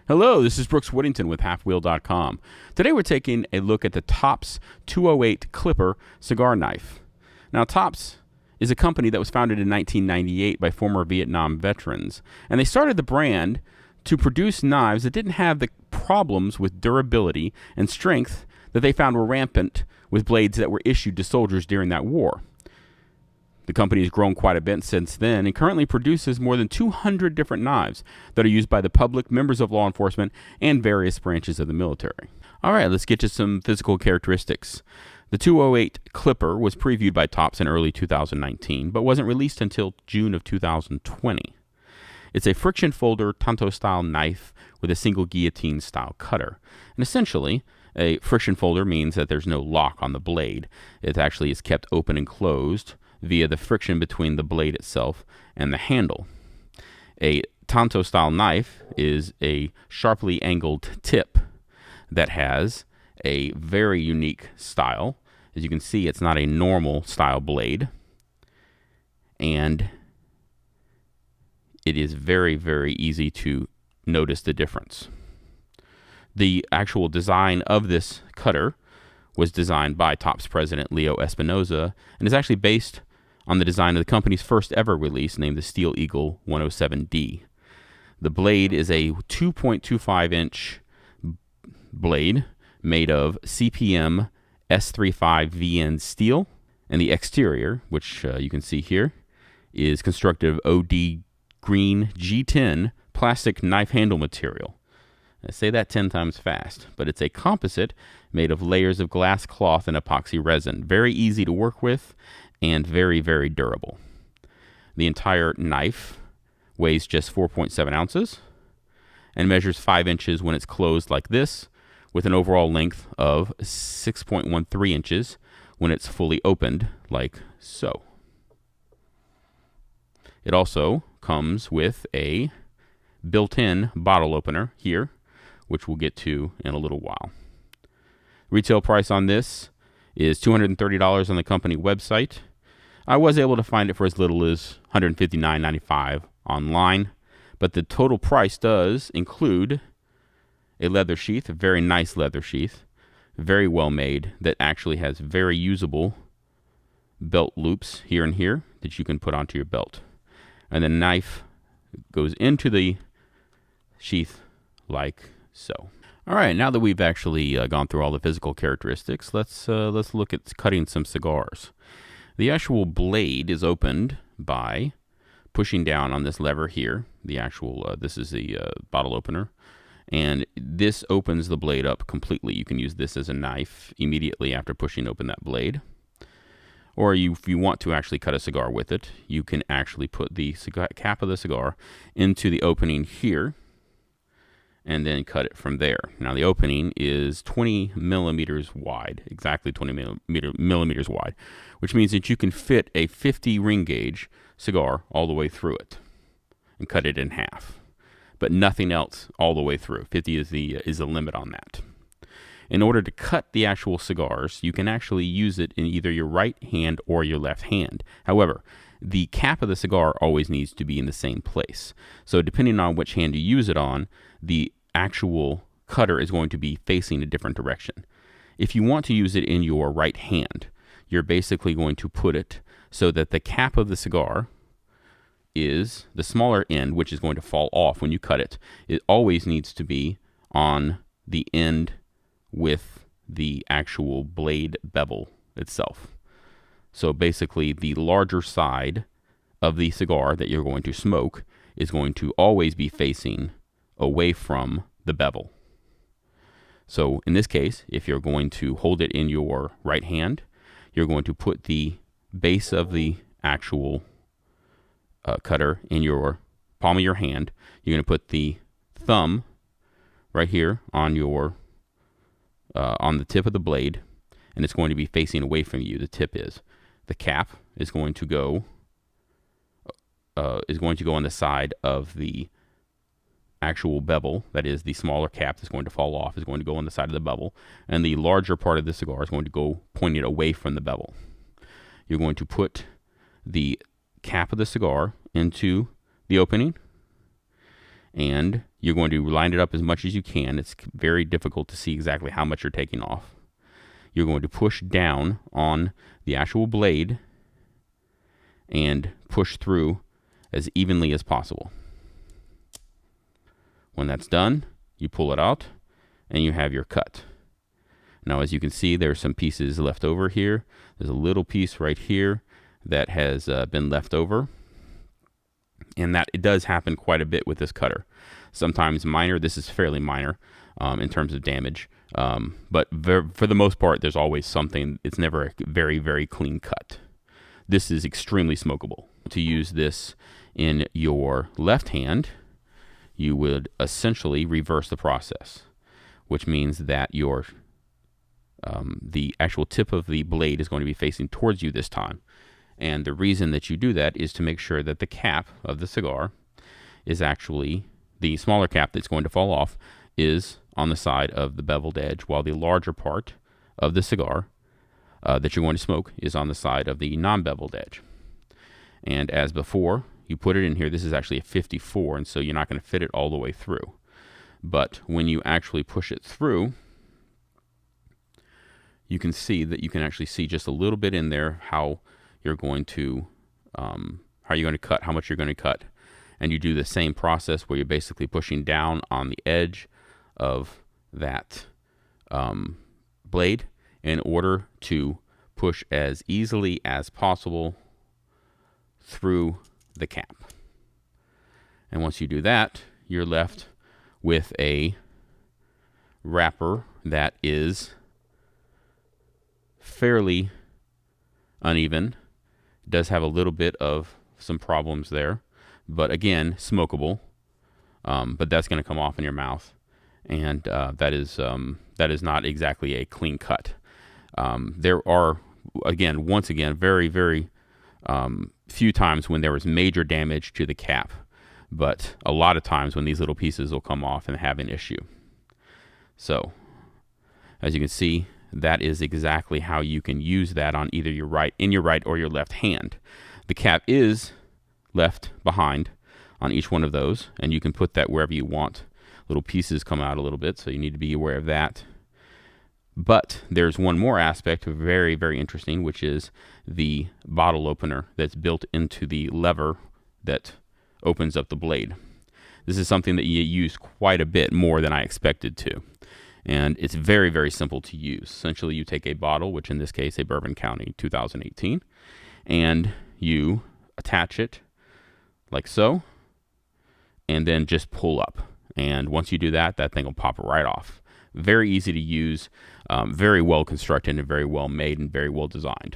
Hello, this is Brooks Whittington with halfwheel.com. Today we're taking a look at the Tops 208 Clipper cigar knife. Now, Tops is a company that was founded in 1998 by former Vietnam veterans, and they started the brand to produce knives that didn't have the problems with durability and strength that they found were rampant with blades that were issued to soldiers during that war. The company has grown quite a bit since then and currently produces more than 200 different knives that are used by the public, members of law enforcement, and various branches of the military. All right, let's get to some physical characteristics. The 208 Clipper was previewed by Tops in early 2019, but wasn't released until June of 2020. It's a friction folder tanto-style knife with a single guillotine-style cutter. And essentially, a friction folder means that there's no lock on the blade. It actually is kept open and closed via the friction between the blade itself and the handle. A tanto-style knife is a sharply angled tip that has a very unique style. As you can see, it's not a normal style blade, and it is very, very easy to notice the difference. The actual design of this cutter was designed by Tops president Leo Espinoza and is actually based on the design of the company's first ever release named the Steel Eagle 107D. The blade is a 2.25-inch blade made of CPM S35VN steel, and the exterior, which you can see here, is constructed of OD green G10 plastic knife handle material. I say that 10 times fast, but it's a composite made of layers of glass cloth and epoxy resin. Very easy to work with and very, very durable. The entire knife weighs just 4.7 ounces and measures 5 inches when it's closed like this, with an overall length of 6.13 inches when it's fully opened like so. It also comes with a built-in bottle opener here, which we'll get to in a little while. Retail price on this is $230 on the company website. I was able to find it for as little as $159.95 online, but the total price does include a leather sheath, a very nice leather sheath, very well made, that actually has very usable belt loops here and here that you can put onto your belt. And the knife goes into the sheath like so. All right, now that we've actually gone through all the physical characteristics, let's look at cutting some cigars. The actual blade is opened by pushing down on this lever here. The actual, this is the bottle opener, and this opens the blade up completely. You can use this as a knife immediately after pushing open that blade. Or if you want to actually cut a cigar with it, you can actually put the cap of the cigar into the opening here and then cut it from there. Now, the opening is 20 millimeters wide, exactly 20 millimeters wide, which means that you can fit a 50 ring gauge cigar all the way through it and cut it in half, but nothing else all the way through. 50 is the limit on that. In order to cut the actual cigars, you can actually use it in either your right hand or your left hand. However, the cap of the cigar always needs to be in the same place. So depending on which hand you use it on, the actual cutter is going to be facing a different direction. If you want to use it in your right hand, you're basically going to put it so that the cap of the cigar is the smaller end, which is going to fall off when you cut it. It always needs to be on the end with the actual blade bevel itself. So basically, the larger side of the cigar that you're going to smoke is going to always be facing away from the bevel. So in this case, if you're going to hold it in your right hand, you're going to put the base of the actual cutter in your palm of your hand. You're going to put the thumb right here on your on the tip of the blade, and it's going to be facing away from you. The tip is. The cap is going to go on the side of the actual bevel. That is, the smaller cap that's going to fall off is going to go on the side of the bevel, and the larger part of the cigar is going to go pointed away from the bevel. You're going to put the cap of the cigar into the opening, and you're going to line it up as much as you can. It's very difficult to see exactly how much you're taking off. You're going to push down on the actual blade and push through as evenly as possible. When that's done, you pull it out and you have your cut. Now, as you can see, there's some pieces left over here. There's a little piece right here that has been left over, and that it does happen quite a bit with this cutter. Sometimes minor. This is fairly minor in terms of damage, but for the most part, there's always something. It's never a very, very clean cut. This is extremely smokable. To use this in your left hand, you would essentially reverse the process, which means that your the actual tip of the blade is going to be facing towards you this time. And the reason that you do that is to make sure that the cap of the cigar is actually, the smaller cap that's going to fall off is on the side of the beveled edge, while the larger part of the cigar that you're going to smoke is on the side of the non-beveled edge. And as before, you put it in here. This is actually a 54, and so you're not going to fit it all the way through. But when you actually push it through, you can see that you can actually see just a little bit in there how you're going to cut, how much you're going to cut. And you do the same process where you're basically pushing down on the edge of that blade in order to push as easily as possible through the cap. And once you do that, you're left with a wrapper that is fairly uneven. It does have a little bit of some problems there, but again, smokable. But that's going to come off in your mouth, and that is not exactly a clean cut. There are, once again, very, very few times when there was major damage to the cap, but a lot of times when these little pieces will come off and have an issue. So, as you can see, that is exactly how you can use that on either your right or your left hand. The cap is left behind on each one of those, and you can put that wherever you want. Little pieces come out a little bit, so you need to be aware of that. But there's one more aspect, very, very interesting, which is the bottle opener that's built into the lever that opens up the blade. This is something that you use quite a bit more than I expected to. And it's very, very simple to use. Essentially, you take a bottle, which in this case, a Bourbon County 2018, and you attach it like so, and then just pull up. And once you do that, that thing will pop right off. Very easy to use, very well constructed, and very well made, and very well designed.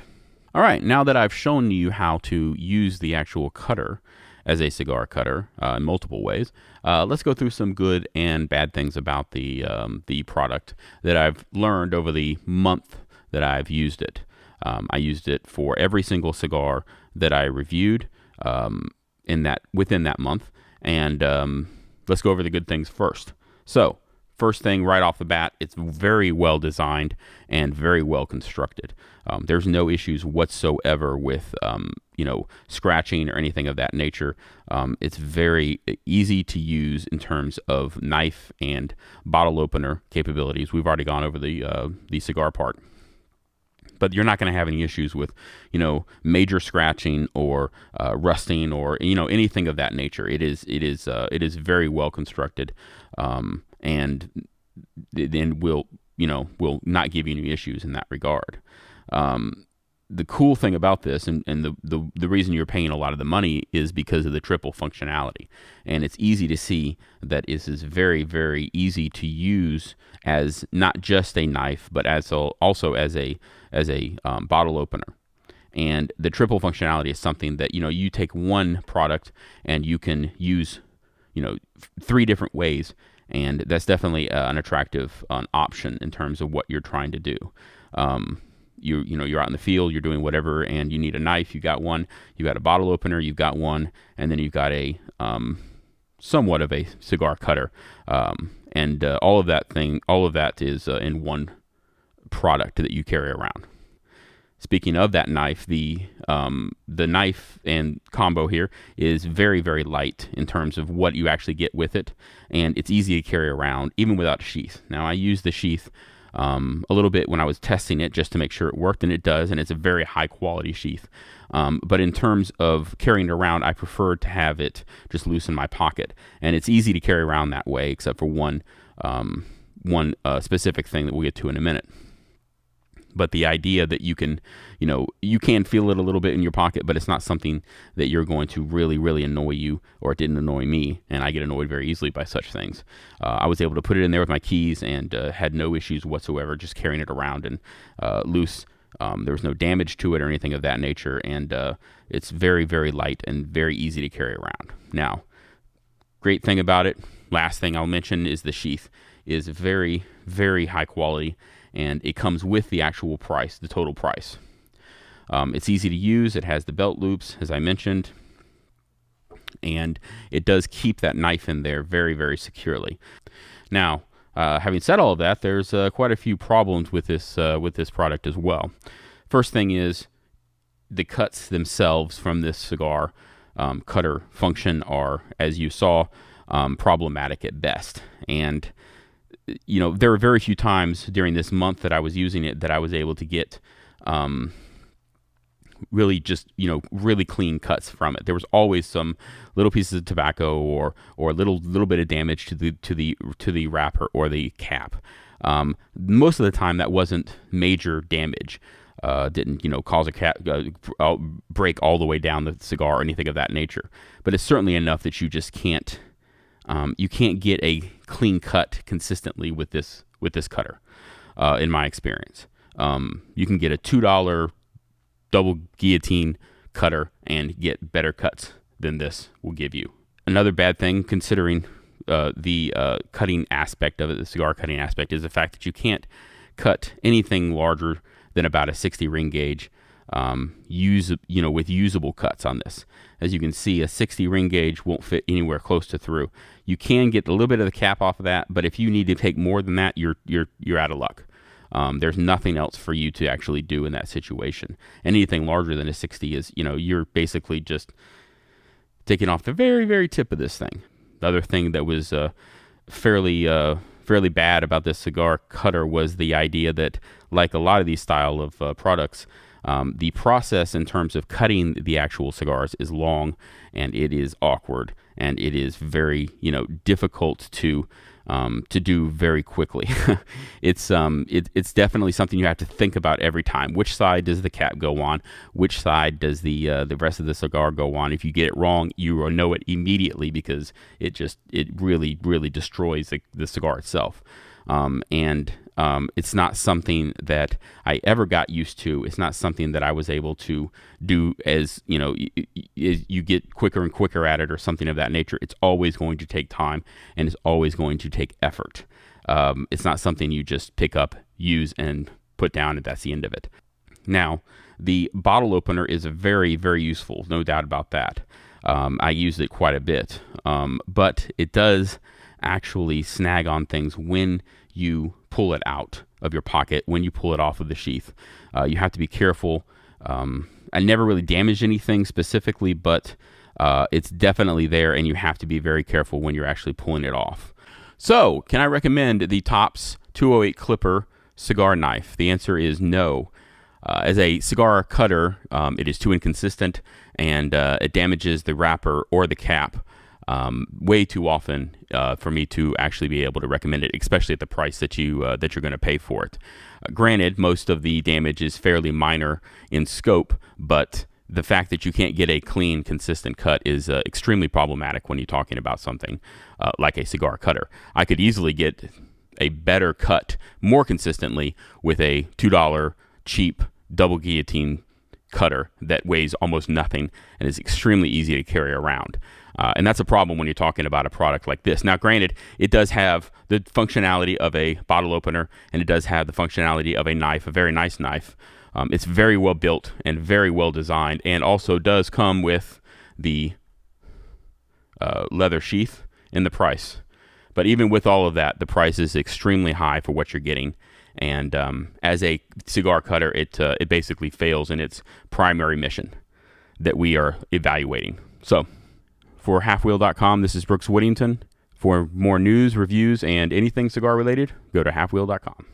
All right, now that I've shown you how to use the actual cutter as a cigar cutter in multiple ways, let's go through some good and bad things about the product that I've learned over the month that I've used it. I used it for every single cigar that I reviewed within that month, and let's go over the good things first. So, first thing right off the bat, it's very well designed and very well constructed. There's no issues whatsoever with scratching or anything of that nature. It's very easy to use in terms of knife and bottle opener capabilities. We've already gone over the cigar part, but you're not going to have any issues with major scratching or rusting or anything of that nature. It is very well constructed, and then will not give you any issues in that regard. The cool thing about this, and the reason you're paying a lot of the money, is because of the triple functionality. And it's easy to see that this is very, very easy to use as not just a knife, but also as a bottle opener. And the triple functionality is something that you take one product and you can use 3 different ways, and that's definitely an attractive option in terms of what you're trying to do. You're out in the field, you're doing whatever, and you need a knife, you got one. You got a bottle opener, you've got one, and then you've got a somewhat of a cigar cutter, and all of that is in one product that you carry around. speaking of that knife, the knife and combo here is very, very light in terms of what you actually get with it, and it's easy to carry around even without a sheath. Now, I used the sheath a little bit when I was testing it just to make sure it worked, and it does, and it's a very high quality sheath. But in terms of carrying it around, I prefer to have it just loose in my pocket, and it's easy to carry around that way, except for one specific thing that we'll get to in a minute. But the idea that you can feel it a little bit in your pocket, but it's not something that you're going to really, really annoy you, or it didn't annoy me, and I get annoyed very easily by such things. I was able to put it in there with my keys and had no issues whatsoever just carrying it around and loose. There was no damage to it or anything of that nature, and it's very, very light and very easy to carry around. Now, great thing about it, last thing I'll mention, is the sheath is very, very high quality, and it comes with the actual price, the total price. It's easy to use. It has the belt loops, as I mentioned, and it does keep that knife in there very, very securely. Now, having said all of that, there's quite a few problems with this product as well. First thing is the cuts themselves from this cigar cutter function are, as you saw, problematic at best. And there were very few times during this month that I was using it that I was able to get really just really clean cuts from it. There was always some little pieces of tobacco or a little bit of damage to the wrapper or the cap. Most of the time that wasn't major damage. Didn't cause a cap break all the way down the cigar or anything of that nature. But it's certainly enough that you just can't get a clean cut consistently with this cutter, in my experience. You can get a $2 double guillotine cutter and get better cuts than this will give you. Another bad thing, considering the cutting aspect of it, the cigar cutting aspect, is the fact that you can't cut anything larger than about a 60 ring gauge with usable cuts on this. As you can see, a 60 ring gauge won't fit anywhere close to through. You can get a little bit of the cap off of that, but if you need to take more than that, you're out of luck. There's nothing else for you to actually do in that situation. Anything larger than a 60 is, you're basically just taking off the very, very tip of this thing. The other thing that was fairly bad about this cigar cutter was the idea that, like a lot of these style of products, the process in terms of cutting the actual cigars is long, and it is awkward, and it is very difficult to do very quickly. It's definitely something you have to think about every time. Which side does the cap go on? Which side does the rest of the cigar go on? If you get it wrong, you will know it immediately, because it really, really destroys the cigar itself. It's not something that I ever got used to. It's not something that I was able to do as, you get quicker and quicker at it or something of that nature. It's always going to take time, and it's always going to take effort. It's not something you just pick up, use, and put down, and that's the end of it. Now, the bottle opener is very, very useful, no doubt about that. I used it quite a bit, but it does actually snag on things when you pull it out of your pocket, when you pull it off of the sheath. You have to be careful. I never really damaged anything specifically, but it's definitely there, and you have to be very careful when you're actually pulling it off. So, can I recommend the Tops 208 Clipper cigar knife? The answer is no. As a cigar cutter, it is too inconsistent, and it damages the wrapper or the cap way too often for me to actually be able to recommend it, especially at the price that you're going to pay for it. Granted, most of the damage is fairly minor in scope, but the fact that you can't get a clean, consistent cut is extremely problematic when you're talking about something like a cigar cutter. I could easily get a better cut more consistently with a $2 cheap double guillotine cutter that weighs almost nothing and is extremely easy to carry around. And that's a problem when you're talking about a product like this. Now, granted, it does have the functionality of a bottle opener, and it does have the functionality of a knife, a very nice knife. It's very well built and very well designed, and also does come with the leather sheath in the price. But even with all of that, the price is extremely high for what you're getting, And as a cigar cutter, it basically fails in its primary mission that we are evaluating. So for halfwheel.com, this is Brooks Whittington. For more news, reviews, and anything cigar related, go to halfwheel.com.